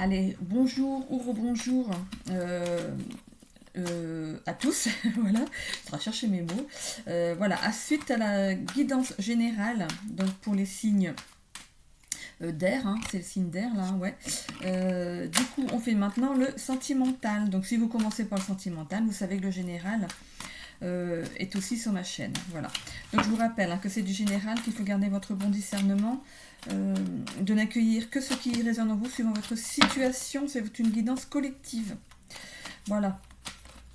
Allez, bonjour ou rebonjour à tous. Voilà, je vais chercher mes mots. Voilà, suite à la guidance générale, donc pour les signes d'air, hein, c'est le signe d'air là, ouais. Du coup, on fait maintenant le sentimental. Donc, si vous commencez par le sentimental, vous savez que le général est aussi sur ma chaîne. Voilà. Donc, je vous rappelle que c'est du général, qu'il faut garder votre bon discernement, de n'accueillir que ce qui résonne en vous suivant votre situation. C'est une guidance collective. Voilà.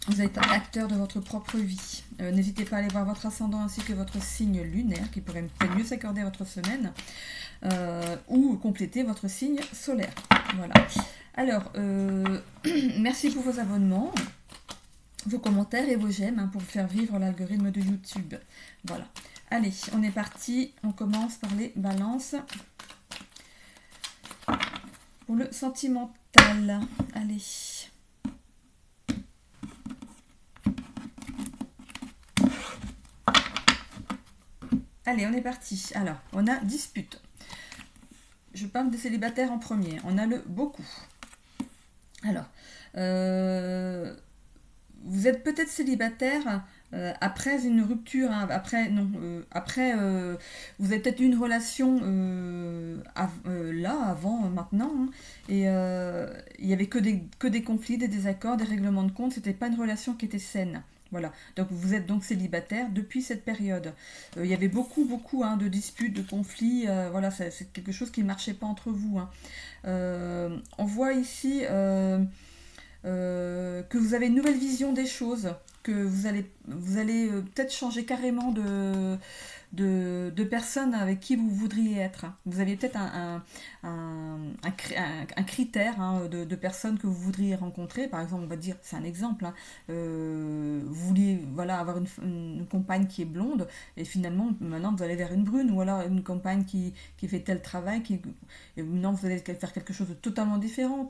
Vous êtes acteur de votre propre vie. N'hésitez pas à aller voir votre ascendant ainsi que votre signe lunaire qui pourrait peut-être mieux s'accorder à votre semaine ou compléter votre signe solaire. Voilà. Alors, merci pour vos abonnements, vos commentaires et vos j'aime pour faire vivre l'algorithme de YouTube. Voilà. Allez, on est parti. On commence par les balances. Pour le sentimental. Allez. Allez, on est parti. Alors, on a dispute. Je parle des célibataires en premier. On a le beaucoup. Alors, vous êtes peut-être célibataire après une rupture, hein, après vous avez peut-être eu une relation là, avant, maintenant, hein, et il n'y avait que des conflits, des désaccords, des règlements de compte, c'était pas une relation qui était saine. Voilà, donc vous êtes donc célibataire depuis cette période. Il y avait beaucoup de disputes, de conflits, voilà, c'est quelque chose qui ne marchait pas entre vous. Hein. On voit ici que vous avez une nouvelle vision des choses, que vous allez peut-être changer carrément de personnes avec qui vous voudriez être. Vous avez peut-être un critère de personnes que vous voudriez rencontrer. Par exemple, on va dire, c'est un exemple, hein, vous vouliez avoir une compagne qui est blonde, et finalement, maintenant, vous allez vers une brune, ou alors une compagne qui fait tel travail, et maintenant, vous allez faire quelque chose de totalement différent.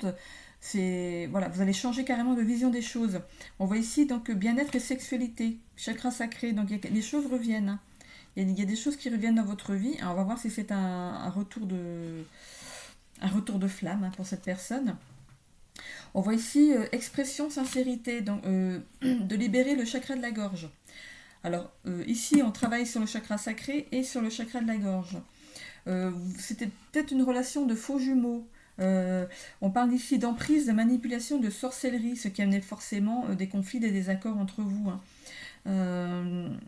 Voilà, vous allez changer carrément de vision des choses. On voit ici donc bien-être et sexualité, chakra sacré, donc les choses reviennent. Hein. Il y a des choses qui reviennent dans votre vie. Alors, on va voir si c'est un retour de flamme, hein, pour cette personne. On voit ici expression, sincérité, donc de libérer le chakra de la gorge. Alors ici, on travaille sur le chakra sacré et sur le chakra de la gorge. C'était peut-être une relation de faux jumeaux. On parle ici d'emprise, de manipulation, de sorcellerie, ce qui amenait forcément des conflits, des désaccords entre vous. Hein.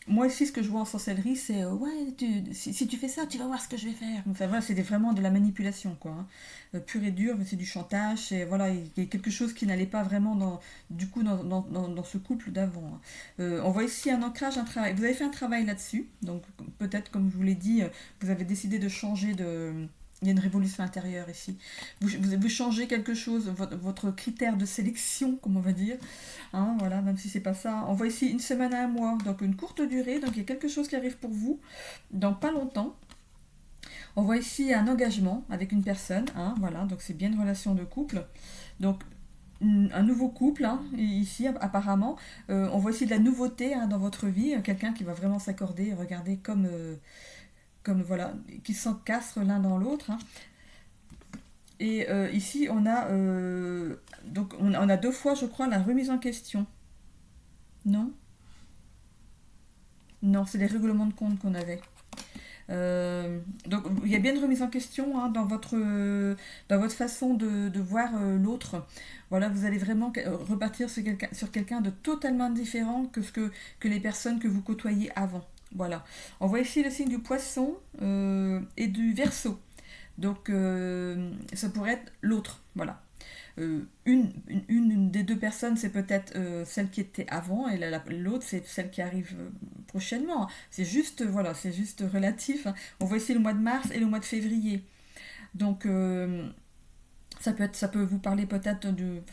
Moi ici, ce que je vois en sorcellerie, c'est si tu fais ça, tu vas voir ce que je vais faire. Enfin voilà, c'est vraiment de la manipulation, quoi. Hein. Pur et dur, c'est du chantage. Et voilà, il y a quelque chose qui n'allait pas vraiment dans ce couple d'avant. Hein. On voit ici un ancrage, un travail. Vous avez fait un travail là-dessus, donc peut-être, comme je vous l'ai dit, vous avez décidé de changer de. Il y a une révolution intérieure ici. Vous changez quelque chose, votre critère de sélection, comme on va dire. Hein, voilà, même si c'est pas ça. On voit ici une semaine à un mois, donc une courte durée. Donc il y a quelque chose qui arrive pour vous dans pas longtemps. On voit ici un engagement avec une personne. Hein, voilà, donc c'est bien une relation de couple. Donc un nouveau couple, hein, ici apparemment. On voit ici de la nouveauté, hein, dans votre vie. Quelqu'un qui va vraiment s'accorder, regarder comme voilà, qui s'encastrent l'un dans l'autre. Hein. Et ici, on a deux fois, je crois, la remise en question. Non? Non, c'est les règlements de compte qu'on avait. Donc il y a bien une remise en question, hein, dans votre façon de voir l'autre. Voilà, vous allez vraiment repartir sur quelqu'un de totalement différent que les personnes que vous côtoyez avant. Voilà. On voit ici le signe du poisson et du verseau. Donc ça pourrait être l'autre. Voilà. Une des deux personnes, c'est peut-être celle qui était avant, et l'autre, c'est celle qui arrive prochainement. C'est juste, voilà, c'est juste relatif. Hein. On voit ici le mois de mars et le mois de février. Donc, ça peut vous parler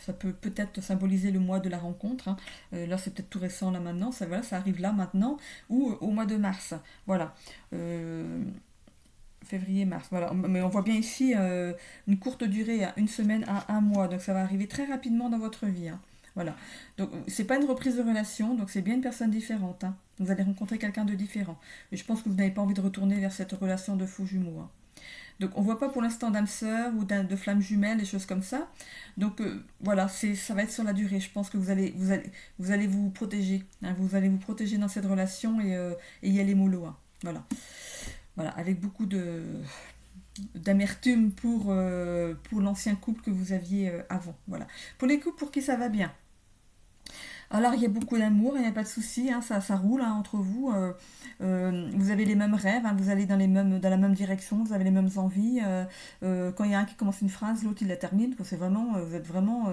ça peut peut-être symboliser le mois de la rencontre. Hein. Là, c'est peut-être tout récent, là, maintenant. Voilà, ça arrive là, maintenant, ou au mois de mars. Voilà. Février, mars, voilà. Mais on voit bien ici une courte durée, hein, une semaine à un mois. Donc ça va arriver très rapidement dans votre vie. Hein. Voilà. Donc c'est pas une reprise de relation, donc c'est bien une personne différente. Hein. Vous allez rencontrer quelqu'un de différent. Et je pense que vous n'avez pas envie de retourner vers cette relation de faux jumeaux. Hein. Donc on voit pas pour l'instant d'âme sœur ou de flammes jumelles, des choses comme ça. Donc voilà, ça va être sur la durée. Je pense que vous allez vous protéger. Hein, vous allez vous protéger dans cette relation et y aller mollo. Hein. Voilà. Voilà, avec beaucoup d'amertume pour l'ancien couple que vous aviez avant. Voilà. Pour les couples pour qui ça va bien. Alors il y a beaucoup d'amour, il n'y a pas de souci, hein, ça roule hein, entre vous. Vous avez les mêmes rêves, hein, vous allez dans la même direction, vous avez les mêmes envies. Quand il y a un qui commence une phrase, l'autre il la termine. C'est vraiment, vous êtes vraiment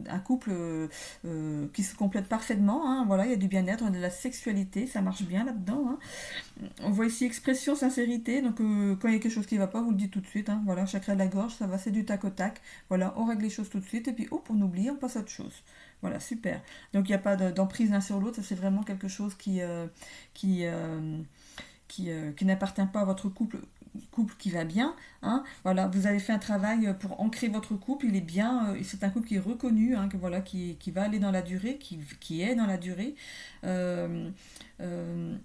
un couple qui se complète parfaitement. Hein, voilà, il y a du bien-être, de la sexualité, ça marche bien là-dedans. Hein. On voit ici expression, sincérité. Donc quand il y a quelque chose qui ne va pas, vous le dites tout de suite. Hein, voilà, chakra de la gorge, ça va, c'est du tac au tac. Voilà, on règle les choses tout de suite et puis hop, on oublie, on passe à autre chose. Voilà, super. Donc il n'y a pas d'emprise l'un sur l'autre, ça c'est vraiment quelque chose qui, qui n'appartient pas à votre couple qui va bien. Hein. Voilà, vous avez fait un travail pour ancrer votre couple, il est bien, c'est un couple qui est reconnu, hein, voilà, qui va aller dans la durée, qui est dans la durée. Euh, euh,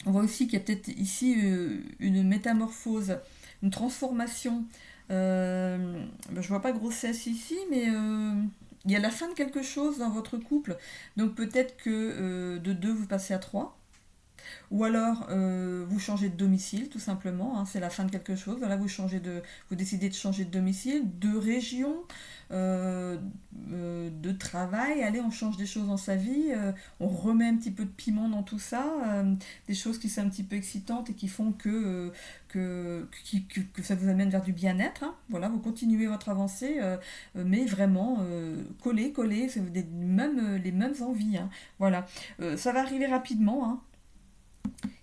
on voit aussi qu'il y a peut-être ici une métamorphose, une transformation. Je vois pas grossesse ici, mais il y a la fin de quelque chose dans votre couple. Donc peut-être que de 2 vous passez à 3. Ou alors vous changez de domicile tout simplement, hein, c'est la fin de quelque chose. Voilà, vous décidez de changer de domicile, de région, de travail. Allez, on change des choses dans sa vie, on remet un petit peu de piment dans tout ça, des choses qui sont un petit peu excitantes et qui font que ça vous amène vers du bien-être. Hein. Voilà, vous continuez votre avancée, mais vraiment collé, c'est les mêmes envies. Hein. Voilà, ça va arriver rapidement. Hein.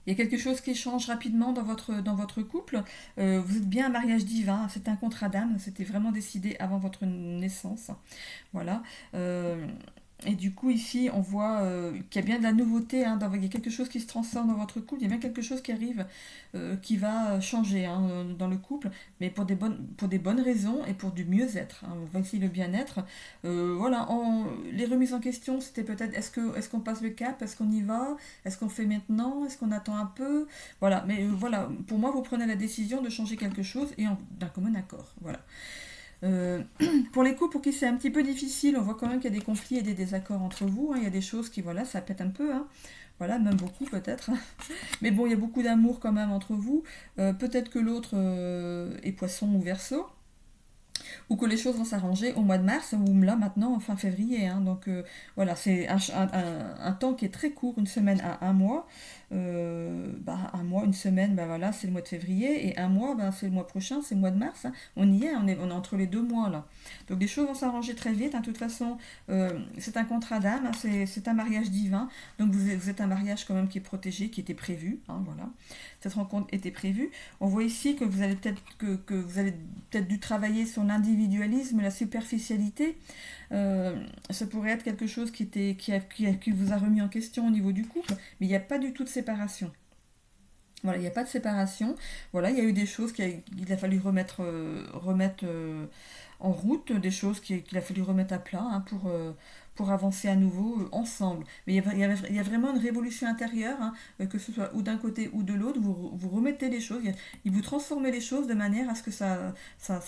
Il y a quelque chose qui change rapidement dans votre couple. Vous êtes bien un mariage divin, c'est un contrat d'âme, c'était vraiment décidé avant votre naissance. Voilà. Et du coup, ici, on voit qu'il y a bien de la nouveauté, hein, il y a quelque chose qui se transforme dans votre couple, il y a bien quelque chose qui arrive, qui va changer hein, dans le couple, mais pour des bonnes raisons et pour du mieux-être. Hein. On voit ici le bien-être. Voilà, les remises en question, c'était peut-être est-ce qu'on passe le cap, est-ce qu'on y va, est-ce qu'on fait maintenant, est-ce qu'on attend un peu. Voilà, mais voilà, pour moi, vous prenez la décision de changer quelque chose et d'un commun accord. Voilà. Pour les couples pour qui c'est un petit peu difficile, on voit quand même qu'il y a des conflits et des désaccords entre vous. Hein. Il y a des choses qui, voilà, ça pète un peu. Hein. Voilà, même beaucoup peut-être. Mais bon, il y a beaucoup d'amour quand même entre vous. Peut-être que l'autre est poisson ou verseau. Ou que les choses vont s'arranger au mois de mars ou là maintenant fin février. Hein. Donc voilà, c'est un temps qui est très court, une semaine à un mois. Un mois, une semaine, voilà, c'est le mois de février et un mois, c'est le mois prochain, c'est le mois de mars. Hein. On y est, on est entre les 2 mois là. Donc les choses vont s'arranger très vite. Hein. De toute façon, c'est un contrat d'âme, hein. C'est un mariage divin. Donc vous êtes un mariage quand même qui est protégé, qui était prévu. Hein, voilà. Cette rencontre était prévue. On voit ici que vous allez peut-être dû travailler sur l'individualisme, la superficialité. Ça pourrait être quelque chose qui vous a remis en question au niveau du couple, mais il n'y a pas du tout de séparation. Voilà, il n'y a pas de séparation. Voilà, il y a eu des choses qu'il a fallu remettre en route, des choses qu'il a fallu remettre à plat hein, pour avancer à nouveau ensemble. Mais il y a vraiment une révolution intérieure, hein, que ce soit ou d'un côté ou de l'autre, vous remettez les choses, vous transformez les choses de manière à ce que ça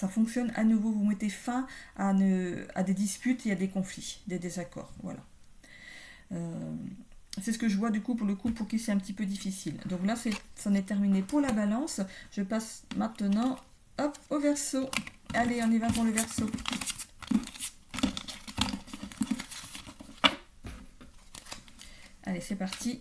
fonctionne à nouveau. Vous mettez fin à des disputes et à des conflits, des désaccords. Voilà. C'est ce que je vois du coup pour le couple pour qui c'est un petit peu difficile. Donc là, c'en est terminé pour la balance. Je passe maintenant au Verseau. Allez, on y va pour le Verseau. Allez, c'est parti.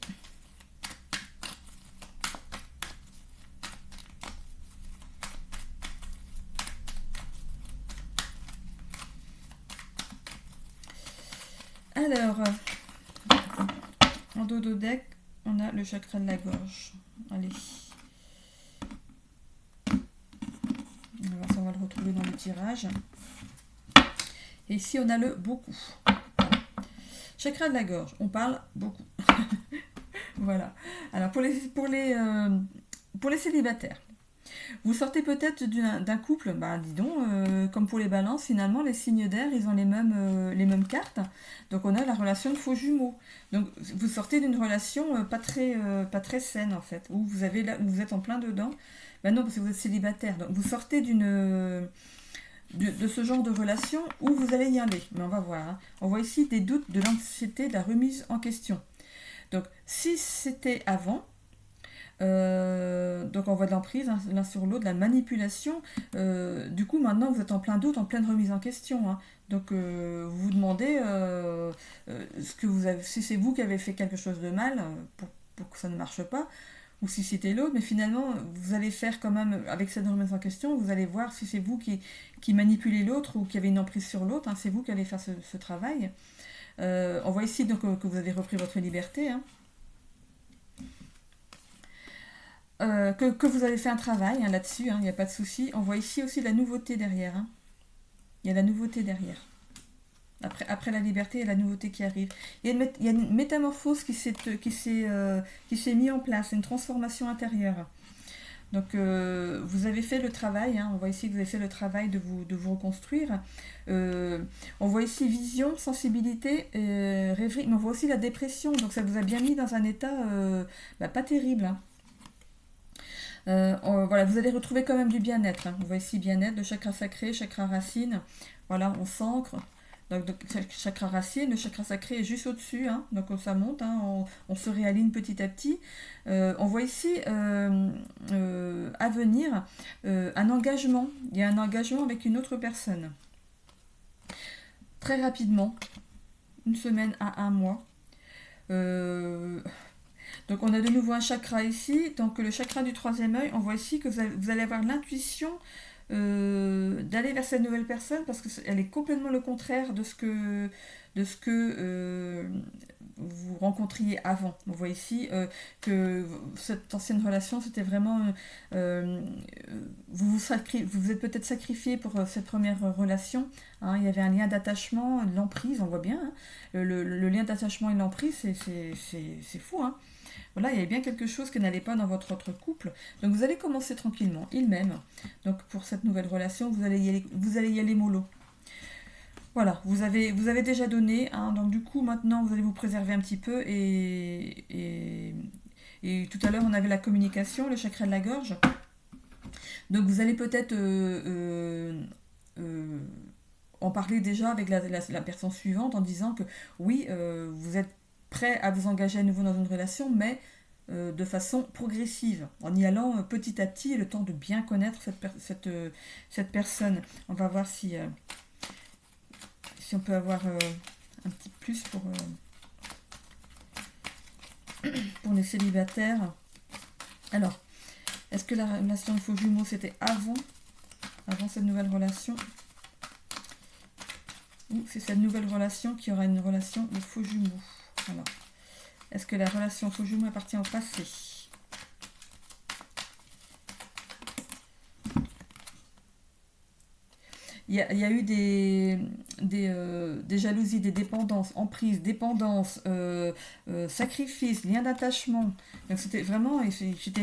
Alors, en dos de deck, on a le chakra de la gorge. Allez. On va le retrouver dans le tirage. Et ici, on a le beaucoup. Chakra de la gorge, on parle beaucoup. Voilà. Alors, pour les célibataires, vous sortez peut-être d'un couple, dis donc, comme pour les balances, finalement, les signes d'air, ils ont les mêmes cartes. Donc, on a la relation de faux jumeaux. Donc, vous sortez d'une relation pas très saine, en fait, où vous êtes en plein dedans. Ben non, parce que vous êtes célibataire. Donc vous sortez de ce genre de relation où vous allez y aller. Mais on va voir, hein. On voit ici des doutes, de l'anxiété, de la remise en question. Donc si c'était avant, donc on voit de l'emprise, hein, l'un sur l'autre, de la manipulation. Du coup, maintenant, vous êtes en plein doute, en pleine remise en question, hein. Donc, vous vous demandez ce que vous avez, si c'est vous qui avez fait quelque chose de mal pour que ça ne marche pas, ou si c'était l'autre. Mais finalement, vous allez faire quand même, avec cette remise en question, vous allez voir si c'est vous qui manipulez l'autre ou qui avez une emprise sur l'autre, hein. C'est vous qui allez faire ce travail. On voit ici donc, que vous avez repris votre liberté, hein. Que vous avez fait un travail, hein, là-dessus, hein, il n'y a pas de souci. On voit ici aussi la nouveauté derrière, hein. Il y a la nouveauté derrière. Après la liberté, il y a la nouveauté qui arrive. Il y a une métamorphose qui s'est mise en place, une transformation intérieure. Donc vous avez fait le travail, hein. On voit ici que vous avez fait le travail de vous reconstruire. On voit ici vision, sensibilité, rêverie, mais on voit aussi la dépression. Donc ça vous a bien mis dans un état pas terrible, hein. Voilà, vous allez retrouver quand même du bien-être, hein. On voit ici bien-être, le chakra sacré, chakra racine. Voilà, on s'ancre. Donc, chakra racine, le chakra sacré est juste au-dessus, hein. Donc ça monte, hein, on se réaligne petit à petit. On voit ici à venir un engagement. Il y a un engagement avec une autre personne. Très rapidement, une semaine à un mois. Donc on a de nouveau un chakra ici, donc le chakra du troisième œil, on voit ici que vous allez avoir l'intuition d'aller vers cette nouvelle personne parce qu'elle est complètement le contraire de ce que vous rencontriez avant. On voit ici que cette ancienne relation, c'était vraiment... vous êtes peut-être sacrifié pour cette première relation, hein. Il y avait un lien d'attachement, de l'emprise, on voit bien, hein. Le lien d'attachement et l'emprise, c'est fou, hein. Voilà, il y avait bien quelque chose qui n'allait pas dans votre autre couple. Donc vous allez commencer tranquillement, il m'aime. Donc pour cette nouvelle relation, vous allez y aller mollo. Voilà, vous avez déjà donné, hein. Donc du coup maintenant vous allez vous préserver un petit peu et tout à l'heure on avait la communication, le chakra de la gorge. Donc vous allez peut-être en parler déjà avec la personne suivante en disant que oui, vous êtes prêt à vous engager à nouveau dans une relation, mais de façon progressive, en y allant petit à petit, le temps de bien connaître cette personne. On va voir si on peut avoir un petit plus pour les célibataires. Alors, est-ce que la relation de faux jumeaux, c'était avant cette nouvelle relation, ou c'est cette nouvelle relation qui aura une relation de faux jumeaux? Alors, est-ce que la relation faux jumeaux appartient au passé? Il y a eu des jalousies, des dépendances, emprises, dépendances, sacrifices, liens d'attachement. Donc c'était vraiment c'était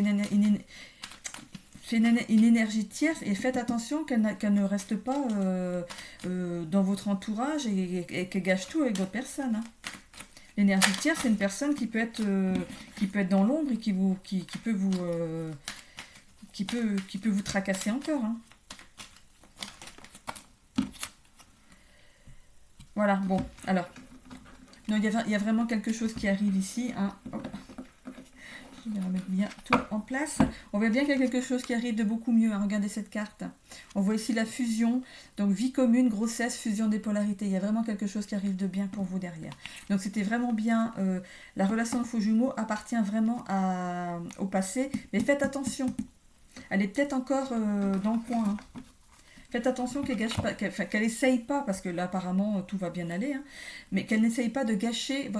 une énergie tierce, et faites attention qu'elle ne reste pas dans votre entourage et qu'elle gâche tout avec d'autres personnes, hein. L'énergie tierce, c'est une personne qui peut être dans l'ombre et qui peut vous tracasser encore, hein. Voilà, bon, alors. Non, il y a vraiment quelque chose qui arrive ici, hein. Hop. Je vais remettre bien tout en place. On voit bien qu'il y a quelque chose qui arrive de beaucoup mieux, hein. Regardez cette carte. On voit ici la fusion, donc vie commune, grossesse, fusion des polarités. Il y a vraiment quelque chose qui arrive de bien pour vous derrière. Donc c'était vraiment bien. La relation de faux jumeaux appartient vraiment au passé, mais faites attention. Elle est peut-être encore dans le coin, hein. Faites attention qu'elle gâche pas, qu'elle essaye pas, parce que là apparemment tout va bien aller, hein, mais qu'elle n'essaye pas de gâcher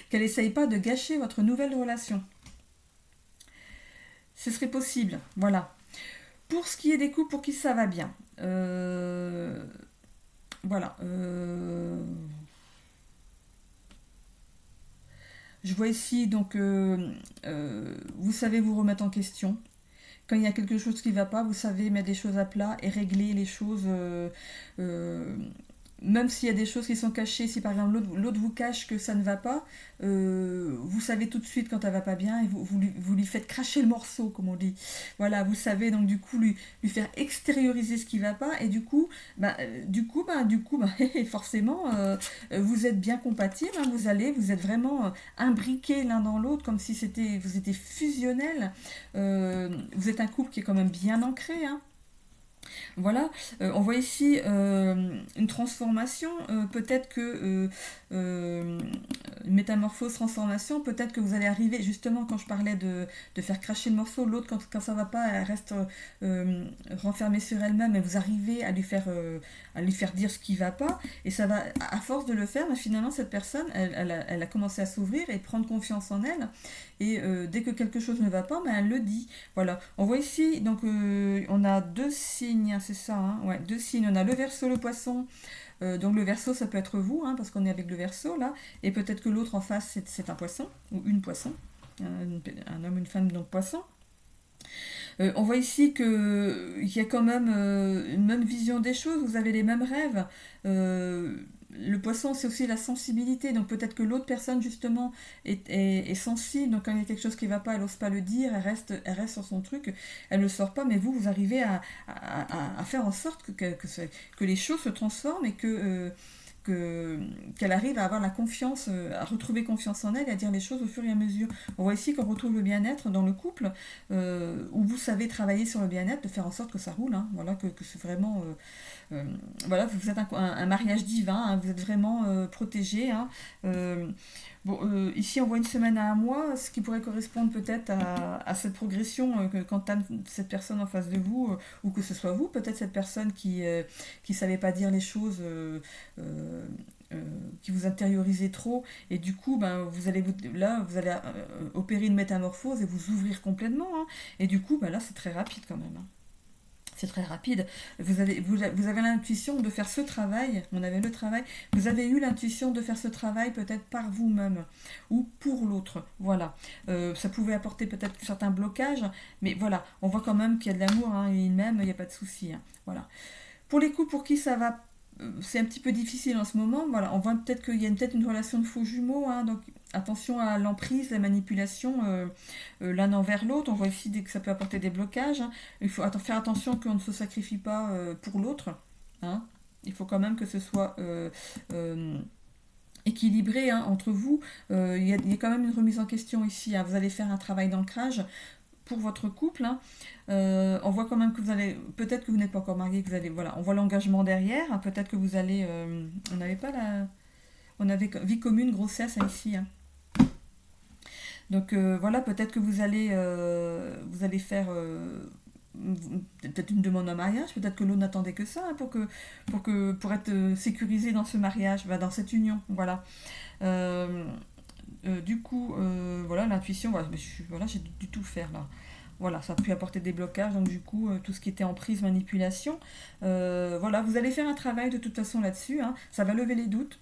qu'elle essaye pas de gâcher votre nouvelle relation. Ce serait possible, voilà. Pour ce qui est des couples pour qui ça va bien, voilà. Je vois ici donc vous savez vous remettre en question. Quand il y a quelque chose qui ne va pas, vous savez mettre des choses à plat et régler les choses même s'il y a des choses qui sont cachées, si par exemple l'autre vous cache que ça ne va pas, vous savez tout de suite quand elle va pas bien et vous lui faites cracher le morceau, comme on dit. Voilà, vous savez donc du coup lui faire extérioriser ce qui va pas et forcément vous êtes bien compatibles, hein, vous êtes vraiment imbriqués l'un dans l'autre comme si vous étiez fusionnels. Vous êtes un couple qui est quand même bien ancré, hein. Voilà, on voit ici une transformation, peut-être que une métamorphose, transformation, peut-être que vous allez arriver, justement quand je parlais de faire cracher le morceau, l'autre quand ça va pas, elle reste renfermée sur elle-même et vous arrivez à lui faire dire ce qui va pas, et ça va, à force de le faire, finalement cette personne, elle a commencé à s'ouvrir et prendre confiance en elle, et dès que quelque chose ne va pas, elle le dit. Voilà, on voit ici, donc on a deux signes, hein, c'est ça, hein, ouais, deux signes, on a le Verseau, le Poisson. Donc le Verseau, ça peut être vous, hein, parce qu'on est avec le Verseau là, et peut-être que l'autre en face c'est un Poisson ou une Poisson, un homme, une femme, donc Poisson. On voit ici qu'il y a quand même une même vision des choses, vous avez les mêmes rêves. Le Poisson, c'est aussi la sensibilité, donc peut-être que l'autre personne justement est sensible, donc quand il y a quelque chose qui ne va pas, elle n'ose pas le dire, elle reste sur son truc, elle ne le sort pas, mais vous arrivez à faire en sorte que les choses se transforment et qu'elle arrive à avoir la confiance, à retrouver confiance en elle et à dire les choses au fur et à mesure. On voit ici qu'on retrouve le bien-être dans le couple, où vous savez travailler sur le bien-être, de faire en sorte que ça roule, hein, voilà, que c'est vraiment... voilà, vous êtes un mariage divin, hein, vous êtes vraiment protégé, hein. Ici on voit une semaine à un mois, ce qui pourrait correspondre peut-être à cette progression qu'entame cette personne en face de vous, ou que ce soit vous, peut-être cette personne qui savait pas dire les choses, qui vous intériorisez trop, et du coup vous allez opérer une métamorphose et vous ouvrir complètement, hein. Et du coup là c'est très rapide quand même, hein. C'est très rapide. Vous avez l'intuition de faire ce travail. On avait le travail. Vous avez eu l'intuition de faire ce travail peut-être par vous-même ou pour l'autre. Voilà. Ça pouvait apporter peut-être certains blocages, mais voilà. On voit quand même qu'il y a de l'amour, hein, et il m'aime, il n'y a pas de souci, hein. Voilà. Pour les couples pour qui ça va, c'est un petit peu difficile en ce moment. Voilà, on voit peut-être qu'il y a peut-être une relation de faux jumeaux, hein, donc attention à l'emprise, la manipulation l'un envers l'autre. On voit ici que ça peut apporter des blocages, hein. Il faut faire attention qu'on ne se sacrifie pas pour l'autre, hein. Il faut quand même que ce soit équilibré, hein, entre vous. Il y a quand même une remise en question ici, hein. Vous allez faire un travail d'ancrage pour votre couple, hein. On voit quand même que vous allez, peut-être que vous n'êtes pas encore marié, que vous allez, voilà, on voit l'engagement derrière, hein. Peut-être que vous allez, on avait vie commune, grossesse, hein, ici, hein. Donc voilà, peut-être que vous allez faire peut-être une demande en mariage, peut-être que l'autre n'attendait que ça, hein, pour être sécurisé dans ce mariage, dans cette union, voilà. Du coup, voilà, l'intuition, voilà, j'ai dû tout faire là. Voilà, ça a pu apporter des blocages, donc du coup, tout ce qui était emprise, manipulation. Voilà, vous allez faire un travail de toute façon là-dessus, hein. Ça va lever les doutes.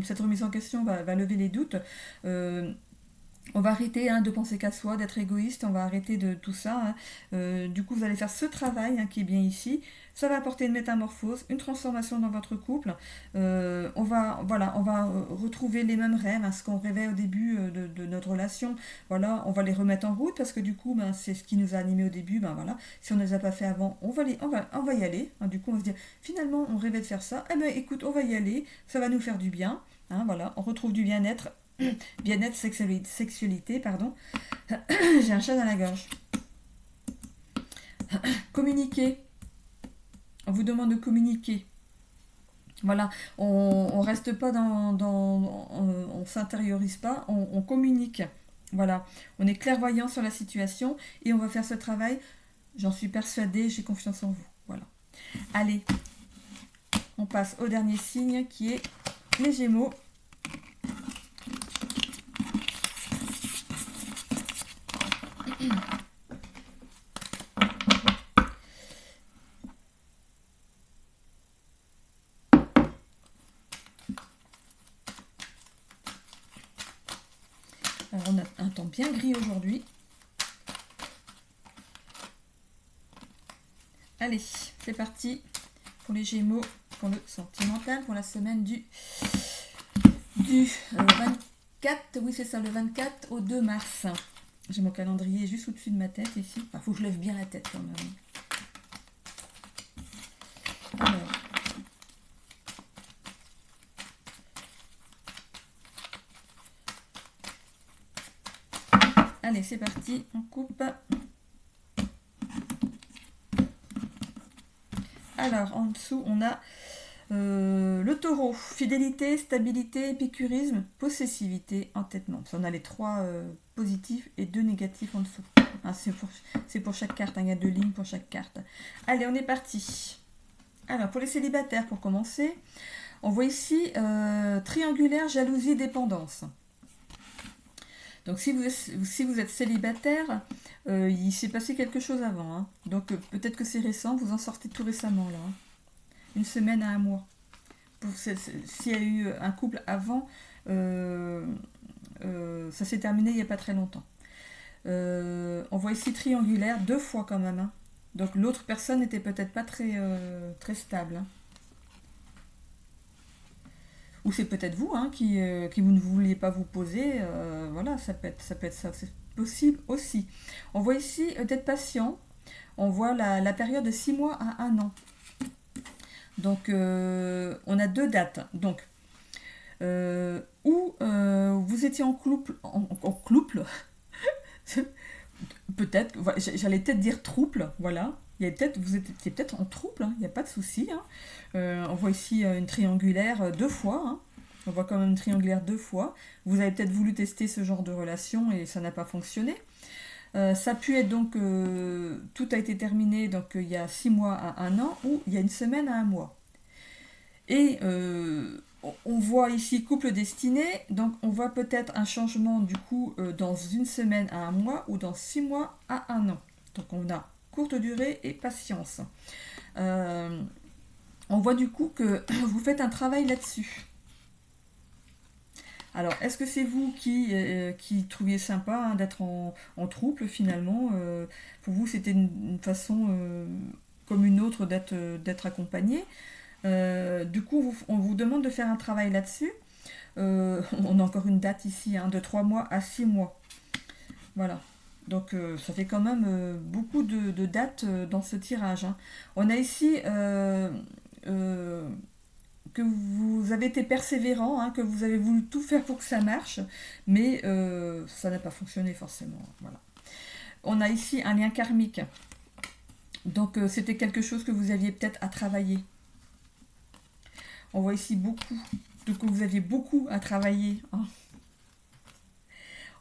Cette remise en question va lever les doutes. On va arrêter, hein, de penser qu'à soi, d'être égoïste, on va arrêter de tout ça, hein. Du coup, vous allez faire ce travail, hein, qui est bien ici. Ça va apporter une métamorphose, une transformation dans votre couple. On va retrouver les mêmes rêves, hein, ce qu'on rêvait au début de notre relation. Voilà, on va les remettre en route parce que du coup, c'est ce qui nous a animés au début. Voilà, si on ne les a pas fait avant, on va y aller, hein. Du coup, on va se dire, finalement, on rêvait de faire ça. Eh bien, écoute, on va y aller. Ça va nous faire du bien, hein, voilà, on retrouve du bien-être. Bien-être, sexualité, pardon. J'ai un chat dans la gorge. Communiquer. On vous demande de communiquer. Voilà, on reste pas on s'intériorise pas, on communique. Voilà, on est clairvoyant sur la situation et on va faire ce travail. J'en suis persuadée, j'ai confiance en vous. Voilà. Allez, on passe au dernier signe qui est les Gémeaux. Alors on a un temps bien gris aujourd'hui. Allez, c'est parti pour les Gémeaux. pour le sentimental, pour la semaine du 24, oui c'est ça, le 24 au 2 mars. J'ai mon calendrier juste au-dessus de ma tête ici. Il faut que je lève bien la tête quand même. Alors. Allez, c'est parti, on coupe. Alors, en dessous, on a le taureau. Fidélité, stabilité, épicurisme, possessivité, entêtement. On a les 3 positifs et 2 négatifs en dessous. Hein, c'est pour chaque carte, hein, il y a 2 lignes pour chaque carte. Allez, on est parti. Alors, pour les célibataires, pour commencer, on voit ici triangulaire, jalousie, dépendance. Donc si vous êtes célibataire, il s'est passé quelque chose avant. Hein. Donc peut-être que c'est récent, vous en sortez tout récemment là. Hein. Une semaine à un mois. S'il y a eu un couple avant, ça s'est terminé il n'y a pas très longtemps. On voit ici triangulaire 2 fois quand même. Hein. Donc l'autre personne n'était peut-être pas très stable. Hein. Ou c'est peut-être vous hein, qui vous ne vouliez pas vous poser. Voilà, ça peut être ça, c'est possible aussi. On voit ici d'être patient. On voit la période de 6 mois à 1 an. Donc, on a 2 dates. Donc, où vous étiez en couple, peut-être, j'allais peut-être dire trouble, voilà. Vous étiez peut-être en trouble, hein, il n'y a pas de souci. Hein. On voit ici une triangulaire 2 fois. Hein. On voit quand même une triangulaire 2 fois. Vous avez peut-être voulu tester ce genre de relation et ça n'a pas fonctionné. Ça a pu être donc, tout a été terminé donc il y a 6 mois à 1 an ou il y a une semaine à 1 mois. Et on voit ici couple destiné, donc on voit peut-être un changement du coup dans une semaine à 1 mois ou dans 6 mois à 1 an. Donc on a courte durée et patience. On voit du coup que vous faites un travail là-dessus. Alors, est-ce que c'est vous qui trouviez sympa hein, d'être en trouble finalement pour vous, c'était une façon comme une autre d'être accompagné. Du coup, on vous demande de faire un travail là-dessus. On a encore une date ici, hein, de 3 mois à 6 mois. Voilà. Donc, ça fait quand même beaucoup de dates dans ce tirage. Hein. On a ici que vous avez été persévérant, hein, que vous avez voulu tout faire pour que ça marche, mais ça n'a pas fonctionné forcément. Voilà. On a ici un lien karmique. Donc, c'était quelque chose que vous aviez peut-être à travailler. On voit ici beaucoup, donc vous aviez beaucoup à travailler. Hein.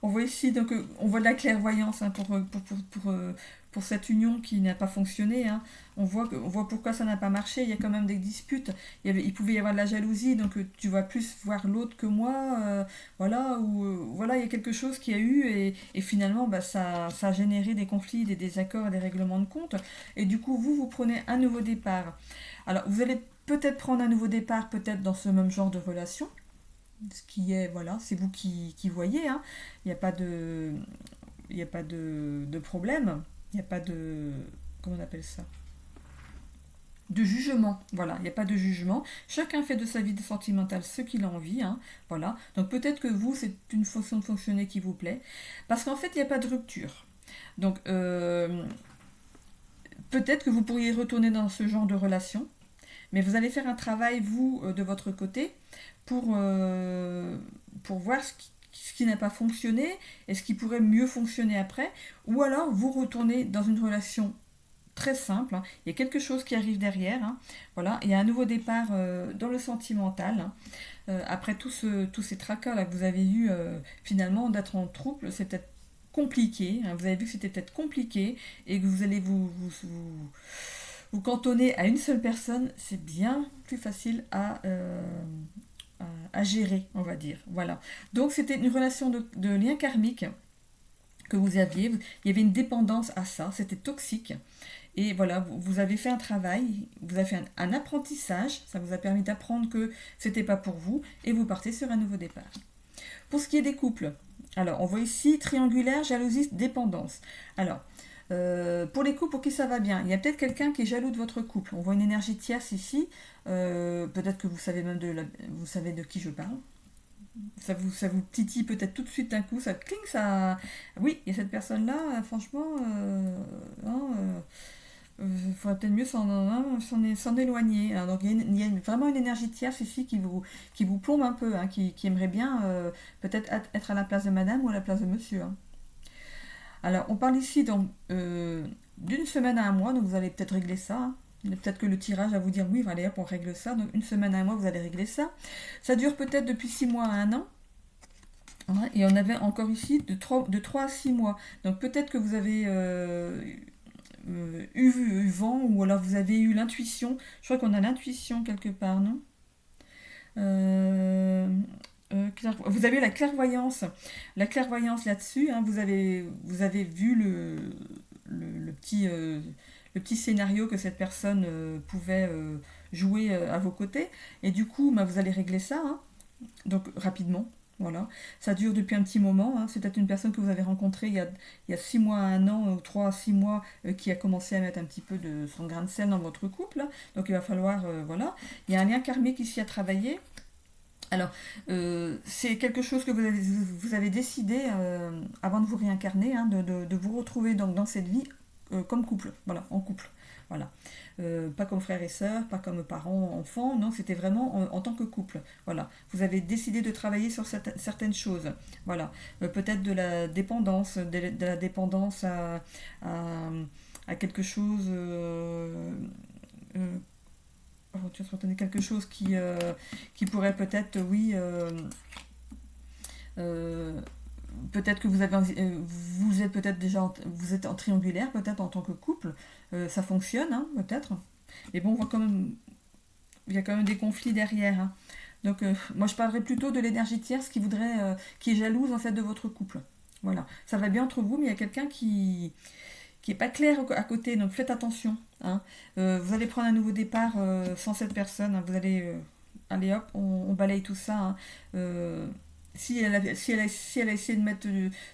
On voit ici, donc on voit de la clairvoyance hein, pour cette union qui n'a pas fonctionné. Hein. On voit pourquoi ça n'a pas marché. Il y a quand même des disputes. Il pouvait y avoir de la jalousie, donc tu vas plus voir l'autre que moi. Voilà, il y a quelque chose qui a eu et finalement ça a généré des conflits, des désaccords et des règlements de compte. Et du coup, vous prenez un nouveau départ. Alors, vous allez peut-être prendre un nouveau départ, peut-être dans ce même genre de relation. Ce qui est, voilà, c'est vous qui voyez, hein. Il n'y a pas de problème, il n'y a pas de, comment on appelle ça, de jugement, voilà, il n'y a pas de jugement, chacun fait de sa vie sentimentale ce qu'il a envie, hein, voilà, donc peut-être que vous, c'est une façon de fonctionner qui vous plaît, parce qu'en fait, il n'y a pas de rupture, donc peut-être que vous pourriez retourner dans ce genre de relation, mais vous allez faire un travail, vous, de votre côté, pour voir ce qui n'a pas fonctionné et ce qui pourrait mieux fonctionner après. Ou alors, vous retournez dans une relation très simple. Hein. Il y a quelque chose qui arrive derrière. Hein. Voilà. Il y a un nouveau départ dans le sentimental. Hein. Après tous ces tracas là, que vous avez eu, finalement, d'être en trouble, c'est peut-être compliqué. Hein. Vous avez vu que c'était peut-être compliqué et que vous allez vous cantonner à une seule personne, c'est bien plus facile à gérer, on va dire. Voilà. Donc, c'était une relation de lien karmique que vous aviez. Il y avait une dépendance à ça. C'était toxique. Et voilà, vous avez fait un travail, vous avez fait un apprentissage. Ça vous a permis d'apprendre que c'était pas pour vous. Et vous partez sur un nouveau départ. Pour ce qui est des couples, alors, on voit ici triangulaire, jalousie, dépendance. Alors, Pour les couples pour qui ça va bien, il y a peut-être quelqu'un qui est jaloux de votre couple. On voit une énergie tierce ici. Peut-être que vous savez même vous savez de qui je parle. Ça vous titille peut-être tout de suite d'un coup, ça cling, ça. Oui, il y a cette personne-là, franchement, il faudrait peut-être mieux s'en éloigner. Hein. Donc il y a vraiment une énergie tierce ici qui vous plombe un peu, hein, qui aimerait bien peut-être être à la place de madame ou à la place de monsieur. Hein. Alors on parle ici donc d'une semaine à un mois, donc vous allez peut-être régler ça. Hein. Peut-être que le tirage va vous dire oui, allez hop, on règle ça. Donc une semaine à un mois, vous allez régler ça. Ça dure peut-être depuis 6 mois à un an. Ouais, et on avait encore ici de 3 à 6 mois. Donc peut-être que vous avez eu vent ou alors vous avez eu l'intuition. Je crois qu'on a l'intuition quelque part, non? Euh, Vous avez la clairvoyance. La clairvoyance là-dessus, hein, vous avez vu le petit scénario que cette personne pouvait jouer à vos côtés. Et du coup, bah, vous allez régler ça, hein, donc rapidement. Voilà. Ça dure depuis un petit moment. Hein. C'est peut-être une personne que vous avez rencontrée il y a 6 mois à un an, ou 3 à 6 mois, qui a commencé à mettre un petit peu de son grain de sel dans votre couple. Là. Donc il va falloir, voilà. Il y a un lien karmique ici à travailler. Alors, c'est quelque chose que vous avez décidé avant de vous réincarner, hein, de vous retrouver donc, dans cette vie comme couple, voilà, en couple. Voilà. Pas comme frères et sœurs, pas comme parents, enfants, non, c'était vraiment en tant que couple. Voilà. Vous avez décidé de travailler sur certaines choses. Voilà. Peut-être de la dépendance, de la dépendance à quelque chose. Tu as retenu quelque chose qui pourrait peut-être, oui, euh, peut-être que vous êtes peut-être déjà, vous êtes en triangulaire peut-être en tant que couple, ça fonctionne, hein, peut-être. Mais bon, on voit quand même, il y a quand même des conflits derrière. Hein. Donc, moi, je parlerais plutôt de l'énergie tierce qui est jalouse en fait de votre couple. Voilà, ça va bien entre vous, mais il y a quelqu'un qui est pas clair à côté, donc faites attention. Hein. Vous allez prendre un nouveau départ sans cette personne. Hein. Vous allez, allez hop, on balaye tout ça. Hein. Si elle a essayé de mettre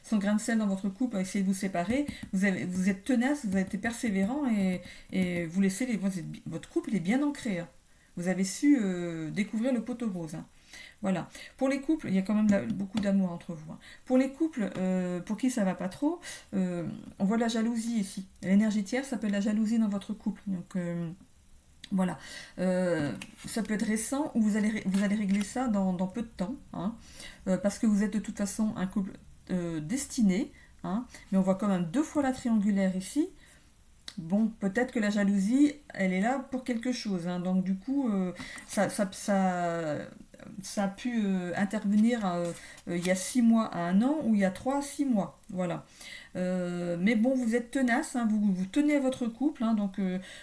son grain de sel dans votre couple, a essayé de vous séparer, vous êtes tenace, vous avez été persévérant et vous laissez votre couple il est bien ancré. Hein. Vous avez su découvrir le poteau rose. Hein. Voilà. Pour les couples, il y a quand même beaucoup d'amour entre vous. Hein. Pour les couples, pour qui ça va pas trop, on voit la jalousie ici. L'énergie tierce s'appelle la jalousie dans votre couple. Donc voilà. Ça peut être récent ou vous allez régler ça dans peu de temps. Hein. Parce que vous êtes de toute façon un couple destiné. Hein. Mais on voit quand même 2 fois la triangulaire ici. Bon, peut-être que la jalousie, elle est là pour quelque chose. Hein. Donc du coup, ça a pu intervenir il y a 6 mois à un an ou il y a 3 à 6 mois. Voilà. Mais bon, vous êtes tenace, hein, vous tenez à votre couple, hein, donc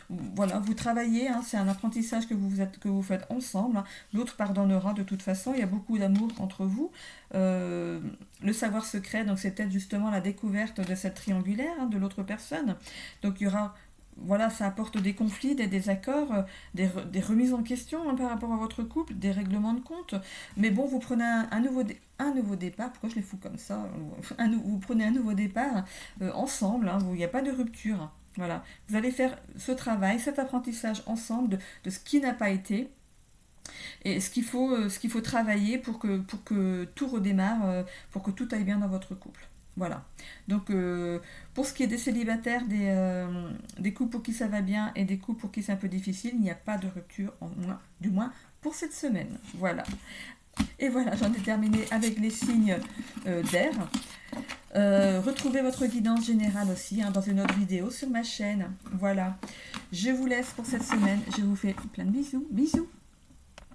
voilà, vous travaillez, hein, c'est un apprentissage que vous faites ensemble. Hein. L'autre pardonnera de toute façon, il y a beaucoup d'amour entre vous. Le savoir secret, donc c'est peut-être justement la découverte de cette triangulaire, hein, de l'autre personne. Donc il y aura voilà, ça apporte des conflits, des désaccords, des remises en question hein, par rapport à votre couple, des règlements de compte. Mais bon, vous prenez un nouveau départ. Pourquoi je les fous comme ça? Vous prenez un nouveau départ ensemble, hein, où il n'y a pas de rupture. Hein. Voilà. Vous allez faire ce travail, cet apprentissage ensemble de ce qui n'a pas été. Et ce qu'il faut travailler pour que tout redémarre, pour que tout aille bien dans votre couple. Voilà. Donc, pour ce qui est des célibataires, des couples pour qui ça va bien et des couples pour qui c'est un peu difficile, il n'y a pas de rupture, du moins pour cette semaine. Voilà. Et voilà, j'en ai terminé avec les signes d'air. Retrouvez votre guidance générale aussi hein, dans une autre vidéo sur ma chaîne. Voilà. Je vous laisse pour cette semaine. Je vous fais plein de bisous. Bisous.